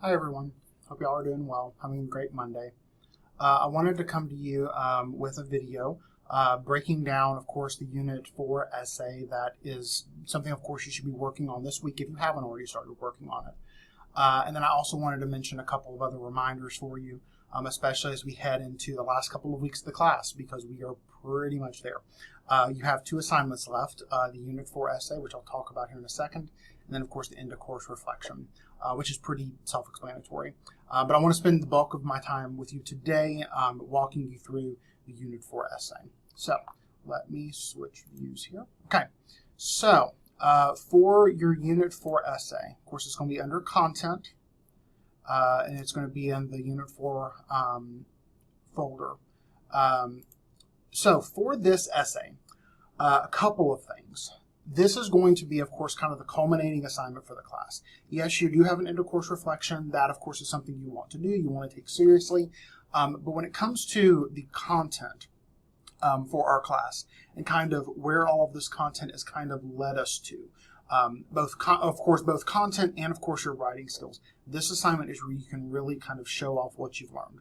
Hi everyone, hope y'all are doing well, having a great Monday. I wanted to come to you with a video breaking down, of course, the Unit 4 essay that is something, of course, you should be working on this week if you haven't already started working on it. And then I also wanted to mention a couple of other reminders for you, especially as we head into the last couple of weeks of the class, because we are pretty much there. You have two assignments left, the Unit 4 essay, which I'll talk about here in a second, and then, of course, the end-of-course reflection, which is pretty self-explanatory. But I want to spend the bulk of my time with you today walking you through the Unit 4 essay. So let me switch views here. Okay, so for your Unit 4 essay, of course, it's going to be under Content, and it's going to be in the Unit 4 folder. So for this essay, a couple of things. This is going to be, of course, kind of the culminating assignment for the class. Yes, you do have an end-of-course reflection. That, of course, is something you want to do, you want to take seriously. But when it comes to the content for our class and kind of where all of this content has kind of led us to, both content and, of course, your writing skills, this assignment is where you can really kind of show off what you've learned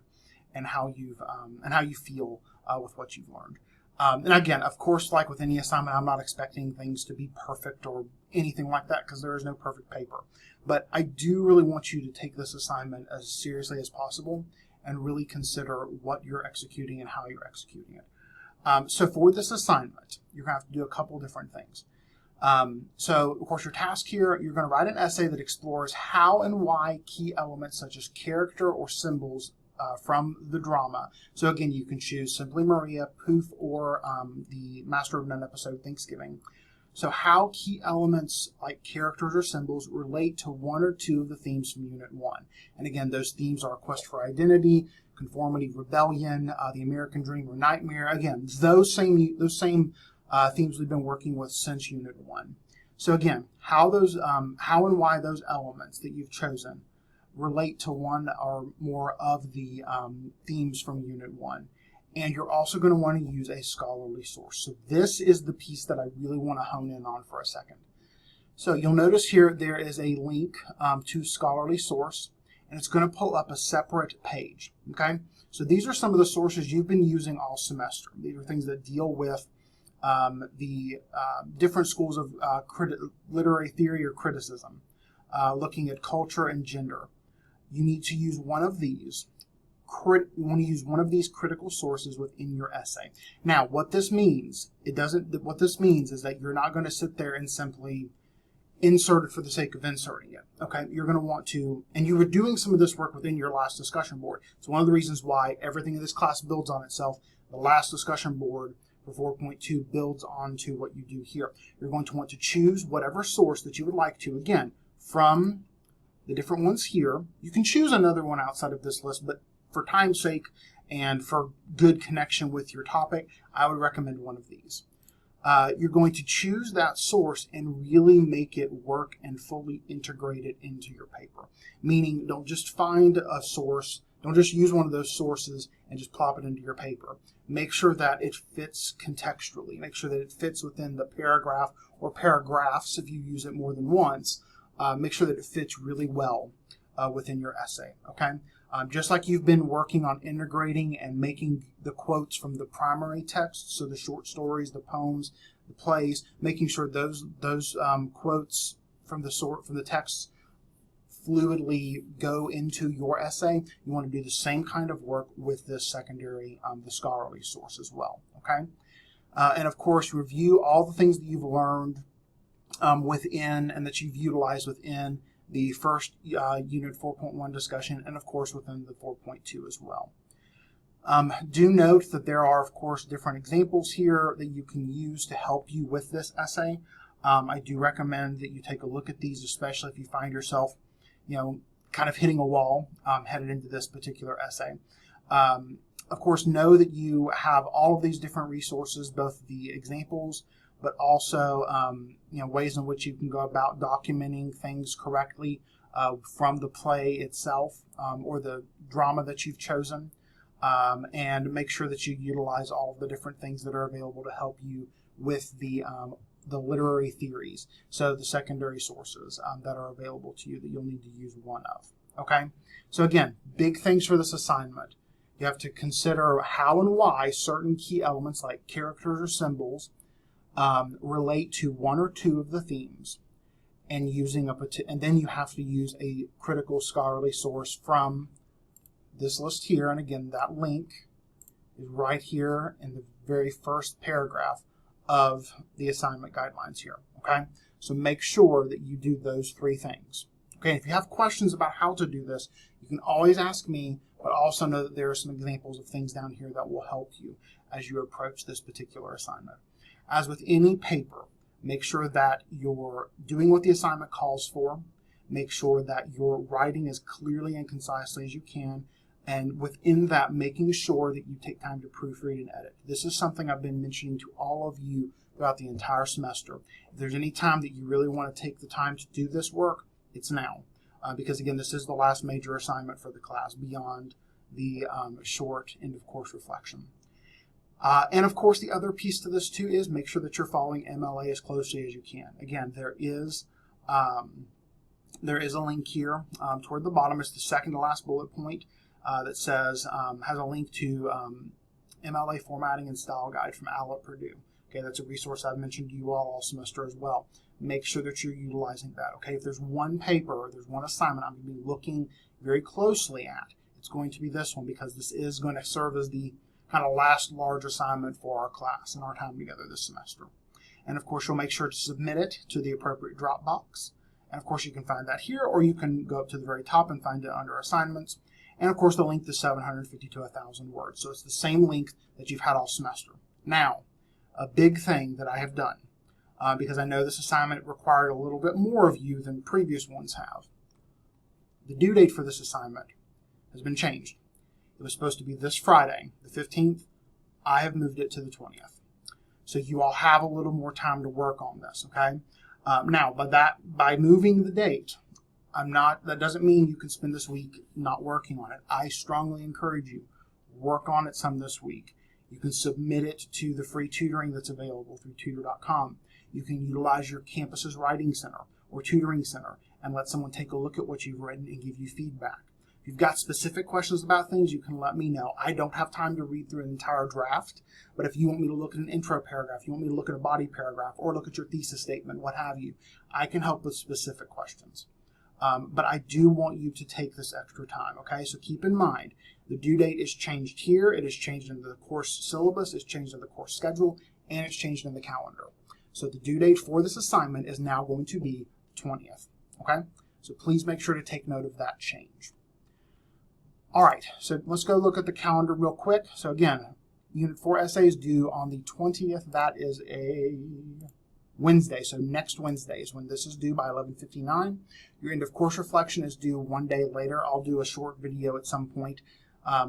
and how you feel with what you've learned. And again, of course, like with any assignment, I'm not expecting things to be perfect or anything like that because there is no perfect paper. But I do really want you to take this assignment as seriously as possible and really consider what you're executing and how you're executing it. So for this assignment, you're going to have to do a couple different things. So, of course, your task here, you're going to write an essay that explores how and why key elements such as character or symbols from the drama. So again, you can choose Simply Maria, Poof, or the Master of None episode, Thanksgiving. So how key elements like characters or symbols relate to one or two of the themes from Unit 1. And again, those themes are Quest for Identity, Conformity, Rebellion, the American Dream or Nightmare. Again, those same themes we've been working with since Unit 1. So again, how and why those elements that you've chosen relate to one or more of the themes from Unit 1. And you're also going to want to use a scholarly source. So this is the piece that I really want to hone in on for a second. So you'll notice here there is a link to scholarly source, and it's going to pull up a separate page. Okay, so these are some of the sources you've been using all semester. These are things that deal with the different schools of literary theory or criticism, looking at culture and gender. You need to use one of these. You want to use one of these critical sources within your essay. Now, what this means, what this means is that you're not going to sit there and simply insert it for the sake of inserting it. Okay, you're going to want to, and you were doing some of this work within your last discussion board. It's one of the reasons why everything in this class builds on itself. The last discussion board for 4.2 builds onto what you do here. You're going to want to choose whatever source that you would like to, again, from the different ones here. You can choose another one outside of this list, but for time's sake and for good connection with your topic, I would recommend one of these. You're going to choose that source and really make it work and fully integrate it into your paper. Meaning, don't just find a source, don't just use one of those sources and just plop it into your paper. Make sure that it fits contextually. Make sure that it fits within the paragraph or paragraphs if you use it more than once. Make sure that it fits really well within your essay, okay? Just like you've been working on integrating and making the quotes from the primary text, so the short stories, the poems, the plays, making sure those quotes from the text fluidly go into your essay. You want to do the same kind of work with this secondary, the scholarly source as well, okay? And of course, review all the things that you've learned within and that you've utilized within the first Unit 4.1 discussion, and of course within the 4.2 as well. Do note that there are, of course, different examples here that you can use to help you with this essay. I do recommend that you take a look at these, especially if you find yourself, kind of hitting a wall headed into this particular essay. Of course, know that you have all of these different resources, both the examples, but also ways in which you can go about documenting things correctly from the play itself or the drama that you've chosen, and make sure that you utilize all of the different things that are available to help you with the literary theories, so the secondary sources that are available to you that you'll need to use one of. Okay, so again, big things for this assignment. You have to consider how and why certain key elements like characters or symbols relate to one or two of the themes, and and then you have to use a critical scholarly source from this list here. And again, that link is right here in the very first paragraph of the assignment guidelines here. Okay, so make sure that you do those three things. Okay, if you have questions about how to do this, you can always ask me, but also know that there are some examples of things down here that will help you as you approach this particular assignment. As with any paper, make sure that you're doing what the assignment calls for. Make sure that you're writing as clearly and concisely as you can, and within that, making sure that you take time to proofread and edit. This is something I've been mentioning to all of you throughout the entire semester. If there's any time that you really want to take the time to do this work, it's now. Because again, this is the last major assignment for the class beyond the short end of course reflection. And of course, the other piece to this too is make sure that you're following MLA as closely as you can. Again, there is a link here toward the bottom. It's the second to last bullet point that says, has a link to MLA Formatting and Style Guide from Al at Purdue. Okay, that's a resource I've mentioned to you all semester as well. Make sure that you're utilizing that. Okay, if there's one paper or there's one assignment I'm going to be looking very closely at, it's going to be this one, because this is going to serve as the kind of last large assignment for our class and our time together this semester. And of course, you'll make sure to submit it to the appropriate Dropbox. And of course, you can find that here, or you can go up to the very top and find it under assignments. And of course, the link to 750 to 1,000 words. So it's the same link that you've had all semester. Now, a big thing that I have done, because I know this assignment required a little bit more of you than previous ones have. The due date for this assignment has been changed. It was supposed to be this Friday, the 15th. I have moved it to the 20th. So you all have a little more time to work on this, okay? Now, by moving the date, that doesn't mean you can spend this week not working on it. I strongly encourage you, work on it some this week. You can submit it to the free tutoring that's available through tutor.com. You can utilize your campus's writing center or tutoring center and let someone take a look at what you've written and give you feedback. If you've got specific questions about things, you can let me know. I don't have time to read through an entire draft, but if you want me to look at an intro paragraph, you want me to look at a body paragraph, or look at your thesis statement, what have you, I can help with specific questions. But I do want you to take this extra time, okay? So keep in mind, the due date is changed here, it is changed in the course syllabus, it's changed in the course schedule, and it's changed in the calendar. So the due date for this assignment is now going to be 20th, okay? So please make sure to take note of that change. All right, so let's go look at the calendar real quick. So again, Unit 4 essay is due on the 20th. That is a Wednesday, so next Wednesday is when this is due by 11:59. Your end of course reflection is due one day later. I'll do a short video at some point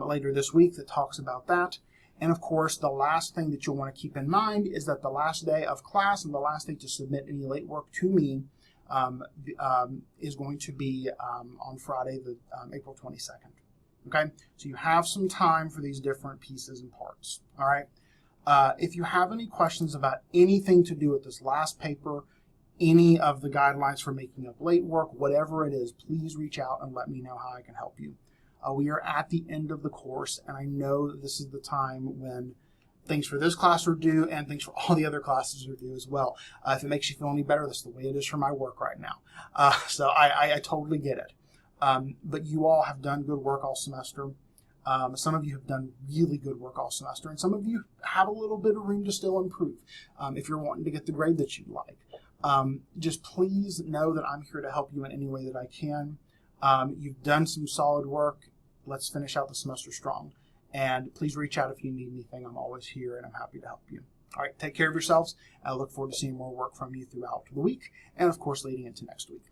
later this week that talks about that. And of course, the last thing that you'll want to keep in mind is that the last day of class and the last day to submit any late work to me is going to be on Friday, April 22nd. Okay, so you have some time for these different pieces and parts. All right. If you have any questions about anything to do with this last paper, any of the guidelines for making up late work, whatever it is, please reach out and let me know how I can help you. We are at the end of the course, and I know that this is the time when things for this class are due and things for all the other classes are due as well. If it makes you feel any better, that's the way it is for my work right now. So I totally get it. But you all have done good work all semester. Some of you have done really good work all semester, and some of you have a little bit of room to still improve if you're wanting to get the grade that you'd like. Just please know that I'm here to help you in any way that I can. You've done some solid work. Let's finish out the semester strong. And please reach out if you need anything. I'm always here, and I'm happy to help you. All right, take care of yourselves. I look forward to seeing more work from you throughout the week, and of course, leading into next week.